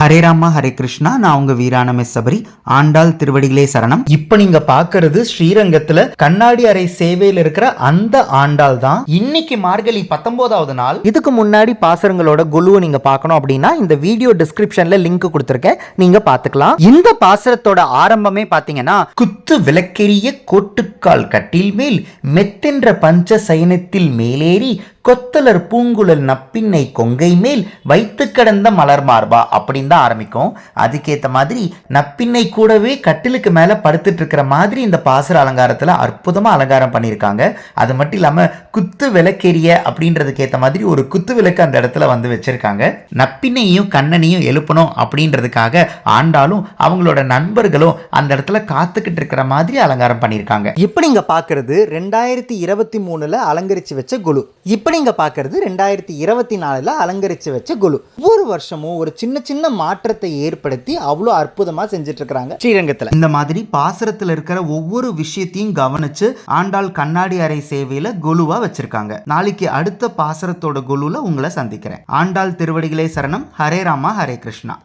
ஹரே ராமா ஹரே கிருஷ்ணா. நான் உங்க வீரான மிஸ் சபரி. ஆண்டாள் திருவடிகளே சரணம். இப்ப நீங்க பாக்குறது ஸ்ரீரங்கத்துல கண்ணாடி அறை சேவையில் இருக்கிற அந்த ஆண்டாள் தான். இன்னைக்கு மார்கழி 19வது நாள். இதுக்கு முன்னாடி பாசரங்களோட குழுவை நீங்க பார்க்கணும் அப்படின்னா இந்த வீடியோ டிஸ்கிரிப்ஷன்ல லிங்க் கொடுத்திருக்கேன், நீங்க பாத்துக்கலாம். இந்த பாசரத்தோட ஆரம்பமே பாத்தீங்கன்னா, குத்து விளக்கெரிய கோட்டுக்கால் கட்டில் மேல் மெத்தென்ற பஞ்ச சயனத்தில் மேலேறி கொத்தலர் பூங்குழல் நப்பின்னை கொங்கை மேல் வைத்து கிடந்த மலர் மார்பா அப்படின்னு தான் ஆரம்பிக்கும். அதுக்கேற்ற மாதிரி நப்பின்னை கூடவே கட்டிலுக்கு மேல படுத்துட்டு இருக்கிற மாதிரி இந்த பாசுர அலங்காரத்துல அற்புதமா அலங்காரம் பண்ணியிருக்காங்க. அது மட்டும் இல்லாம குத்து விளக்கெரிய அப்படின்றதுக்கு ஏற்ற மாதிரி ஒரு குத்து விளக்கு அந்த இடத்துல வந்து வச்சிருக்காங்க. நப்பின்னையும் கண்ணனையும் எழுப்பணும் அப்படின்றதுக்காக ஆண்டாலும் அவங்களோட நண்பர்களும் அந்த இடத்துல காத்துக்கிட்டு இருக்கிற மாதிரி அலங்காரம் பண்ணியிருக்காங்க. இப்ப நீங்க பாக்குறது 2023 அலங்கரிச்சு வச்ச குழு. இப்ப நீங்க பாக்குறது 2024 அலங்கரிச்சு வச்ச குழு. ஒவ்வொரு வருஷமும் ஒரு சின்ன சின்ன மாற்றத்தை ஏற்படுத்தி அவ்வளோ அற்புதமா செஞ்சுட்டு இருக்காங்க ஸ்ரீரங்கத்துல. இந்த மாதிரி பாசுரத்துல இருக்கிற ஒவ்வொரு விஷயத்தையும் கவனிச்சு ஆண்டாள் கண்ணாடி அறை சேவையில குழுவா வச்சிருக்காங்க. நாளைக்கு அடுத்த பாசுரத்தோட குழுல உங்களை சந்திக்கிறேன். ஆண்டாள் திருவடிகளே சரணம். ஹரே ராமா ஹரே கிருஷ்ணா.